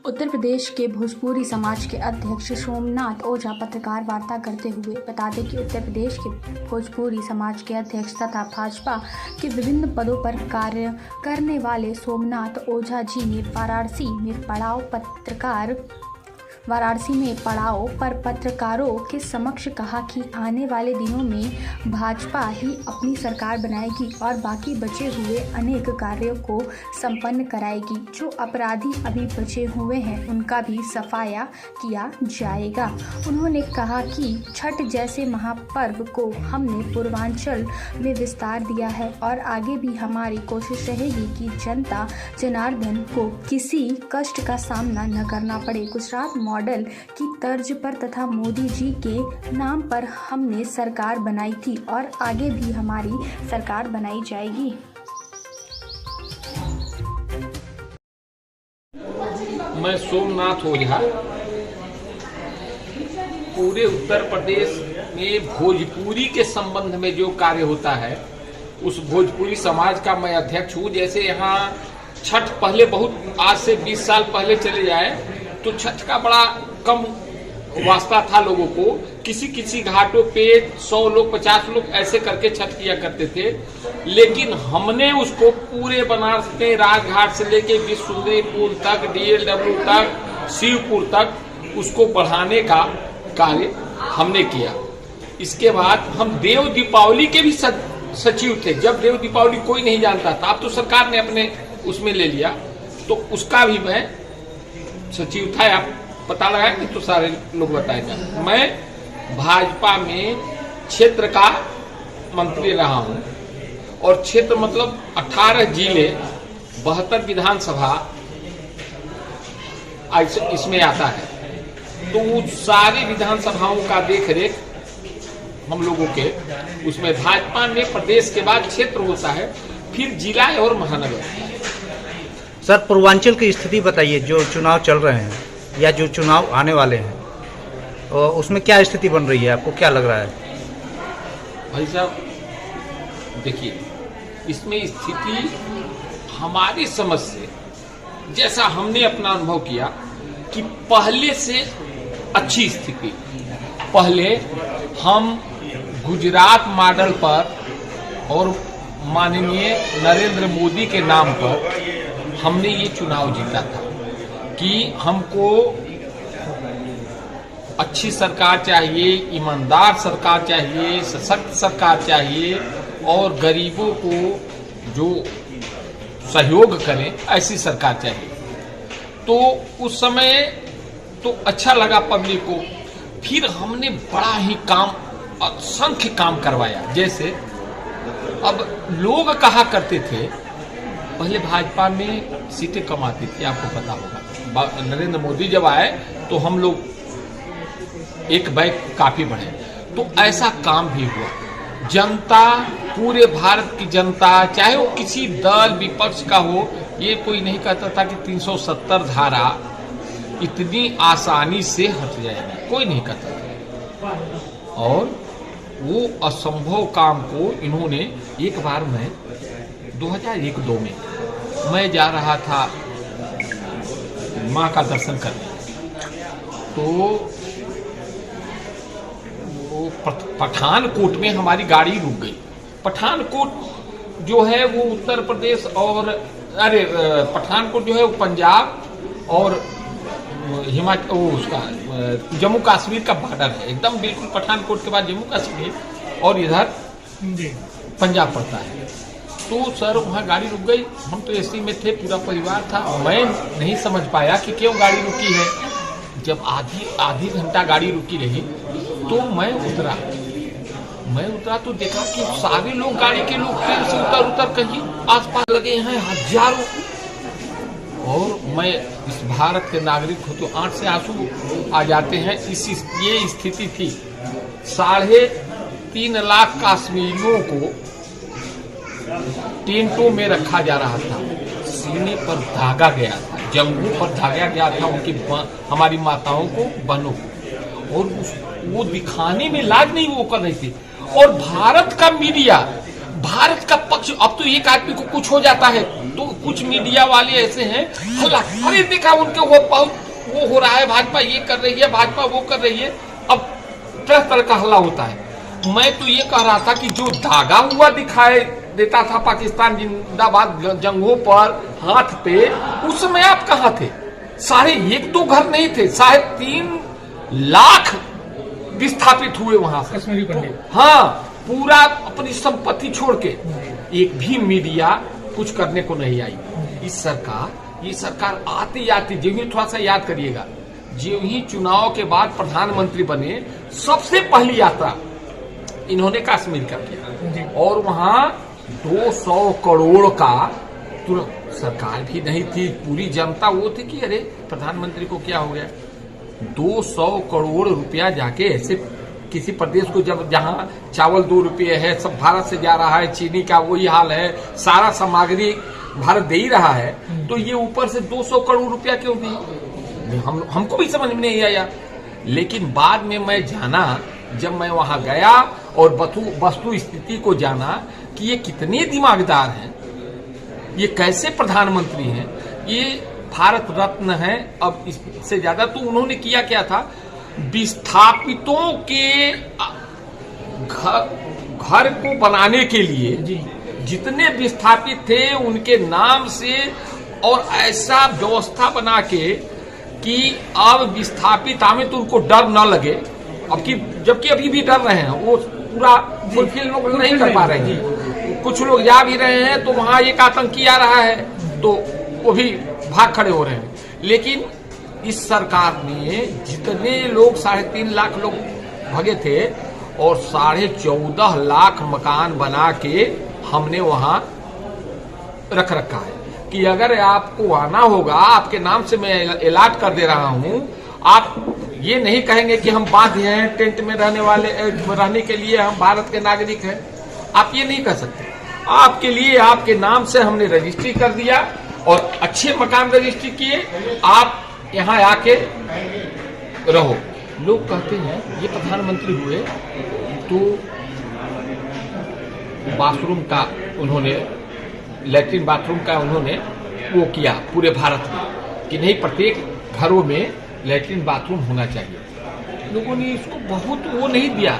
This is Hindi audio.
उत्तर प्रदेश के भोजपुरी समाज के अध्यक्ष सोमनाथ ओझा पत्रकार वार्ता करते हुए बता दें कि उत्तर प्रदेश के भोजपुरी समाज के अध्यक्ष तथा भाजपा के विभिन्न पदों पर कार्य करने वाले सोमनाथ ओझा जी ने वाराणसी में पड़ाव पर पत्रकारों के समक्ष कहा कि आने वाले दिनों में भाजपा ही अपनी सरकार बनाएगी और बाकी बचे हुए अनेक कार्यों को संपन्न कराएगी। जो अपराधी अभी बचे हुए हैं उनका भी सफाया किया जाएगा। उन्होंने कहा कि छठ जैसे महापर्व को हमने पूर्वांचल में विस्तार दिया है और आगे भी हमारी कोशिश रहेगी कि जनता जनार्दन को किसी कष्ट का सामना न करना पड़े। गुजरात मॉडल की तर्ज पर तथा मोदी जी के नाम पर हमने सरकार बनाई थी और आगे भी हमारी सरकार बनाई जाएगी। मैं सोमनाथ ओझा पूरे उत्तर प्रदेश में भोजपुरी के संबंध में जो कार्य होता है उस भोजपुरी समाज का मैं अध्यक्ष हूँ। जैसे यहाँ छठ पहले बहुत आज से 20 साल पहले चले जाए तो छठ का बड़ा कम वास्ता था लोगों को। किसी किसी घाटों पे 100 लोग 50 लोग ऐसे करके छठ किया करते थे, लेकिन हमने उसको पूरे बनारस में राजघाट से लेके विश्वसुंदरीपुर तक, DLW तक, शिवपुर तक उसको बढ़ाने का कार्य हमने किया। इसके बाद हम देव दीपावली के भी सचिव थे। जब देव दीपावली कोई नहीं जानता था, अब तो सरकार ने अपने उसमें ले लिया, तो उसका भी मैं सचिव था। आप पता लगाए नहीं तो सारे लोग बताएगा। मैं भाजपा में क्षेत्र का मंत्री रहा हूं और क्षेत्र मतलब 18 जिले 72 विधानसभा इसमें आता है। तो सारी विधानसभाओं का देख रेख हम लोगों के उसमें भाजपा में प्रदेश के बाद क्षेत्र होता है, फिर जिला और महानगर। सर, पूर्वांचल की स्थिति बताइए। जो चुनाव चल रहे हैं या जो चुनाव आने वाले हैं उसमें क्या स्थिति बन रही है, आपको क्या लग रहा है? भाई साहब देखिए, इसमें स्थिति हमारी समझ से जैसा हमने अपना अनुभव किया कि पहले से अच्छी स्थिति। पहले हम गुजरात मॉडल पर और माननीय नरेंद्र मोदी के नाम पर हमने ये चुनाव जीता था कि हमको अच्छी सरकार चाहिए, ईमानदार सरकार चाहिए, सशक्त सरकार चाहिए और गरीबों को जो सहयोग करे ऐसी सरकार चाहिए। तो उस समय तो अच्छा लगा पब्लिक को। फिर हमने बड़ा ही काम, असंख्य काम करवाया। जैसे अब लोग कहा करते थे पहले भाजपा में सीटें कम आती थी, आपको पता होगा। नरेंद्र मोदी जब आए तो हम लोग एक बैग काफी बढ़े, तो ऐसा काम भी हुआ। जनता, पूरे भारत की जनता, चाहे वो किसी दल विपक्ष का हो, ये कोई नहीं कहता था कि 370 धारा इतनी आसानी से हट जाएगी, कोई नहीं कहता था। और वो असंभव काम को इन्होंने एक बार में 2001-2 में मैं जा रहा था माँ का दर्शन करने, तो वो पठानकोट में हमारी गाड़ी रुक गई। पठानकोट जो है वो उत्तर प्रदेश और पठानकोट जो है वो पंजाब और हिमाचल, उसका जम्मू कश्मीर का बॉर्डर है एकदम, बिल्कुल पठानकोट के बाद जम्मू कश्मीर और इधर पंजाब पड़ता है। तो सर वहाँ गाड़ी रुक गई। हम तो एसी में थे, पूरा परिवार था। मैं नहीं समझ पाया कि क्यों गाड़ी रुकी है। जब आधी घंटा गाड़ी रुकी रही तो मैं उतरा तो देखा कि सारे लोग, गाड़ी के लोग ट्रेन से उतर कहीं आसपास लगे हैं हजारों। और मैं इस भारत के नागरिक हूँ तो आंख से आंसू आ जाते हैं। ये स्थिति थी। 3.5 लाख कश्मीरियों को टेंटों में रखा जा रहा था, सीने पर धागा गया था, जंगू पर धागा गया था उनकी हमारी माताओं को, बहनों को, और वो दिखाने में लाज नहीं वो कर रही थी। और भारत का मीडिया, भारत का पक्ष, अब तो एक आदमी को कुछ हो जाता है तो कुछ मीडिया वाले ऐसे हैं, अरे देखा उनके वो हो रहा है, भाजपा ये कर रही है, भाजपा वो कर रही है। अब तरह तरह का हल्ला होता है। मैं तो ये कह रहा था कि जो दागा हुआ दिखाई देता था पाकिस्तान जिंदाबाद जंगों पर हाथ पे, उस समय आप कहाँ थे? 1.5-2 घर नहीं थे, 3.5 लाख विस्थापित हुए वहां से। कश्मीरी पंडित, हाँ, पूरा अपनी संपत्ति छोड़ के। एक भी मीडिया कुछ करने को नहीं आई। ये सरकार आती आती, जो ही थोड़ा सा याद करिएगा, जो ही चुनाव के बाद प्रधानमंत्री बने, सबसे पहली यात्रा इन्होंने कश्मीर का किया और वहां 200 करोड़ का तुरंत, सरकार भी नहीं थी, पूरी जनता वो थी कि अरे प्रधानमंत्री को क्या हो गया। 200 करोड़ रुपया जाके ऐसे किसी प्रदेश को, जहां चावल 2 रुपये है, सब भारत से जा रहा है, चीनी का वही हाल है, सारा सामग्री भारत दे ही रहा है, तो ये ऊपर से 200 करोड़ रुपया क्यों दी? हमको भी समझ में नहीं आया। लेकिन बाद में मैं जाना, जब मैं वहां गया और वस्तु स्थिति को जाना कि ये कितने दिमागदार हैं, ये कैसे प्रधानमंत्री हैं, ये भारत रत्न है। अब इससे ज्यादा तो उन्होंने किया क्या था, विस्थापितों के घर को बनाने के लिए जितने विस्थापित थे उनके नाम से, और ऐसा व्यवस्था बना के कि अब विस्थापित आवे तो उनको डर न लगे। अब कि जबकि अभी भी डर रहे हैं, वो पूरा फुलफिल लोग नहीं कर पा रहे हैं। कुछ लोग जा भी रहे हैं तो वहां एक आतंकी आ रहा है तो वो भी भाग खड़े हो रहे हैं। लेकिन इस सरकार ने जितने लोग 3.5 लाख लोग भगे थे और 14.5 लाख मकान बना के हमने वहां रख रखा है कि अगर आपको आना होगा, आपके नाम से मैं अलॉट कर दे रहा हूं, आप ये नहीं कहेंगे कि हम बाध्य हैं टेंट में रहने के लिए, हम भारत के नागरिक हैं। आप ये नहीं कह सकते। आपके लिए आपके नाम से हमने रजिस्ट्री कर दिया और अच्छे मकान रजिस्ट्री किए, आप यहाँ आके रहो। लोग कहते हैं ये प्रधानमंत्री हुए तो बाथरूम का उन्होंने, लैट्रिन बाथरूम का उन्होंने वो किया पूरे भारत में कि नहीं, प्रत्येक घरों में लैट्रिन बाथरूम होना चाहिए। लोगों ने इसको बहुत वो नहीं दिया।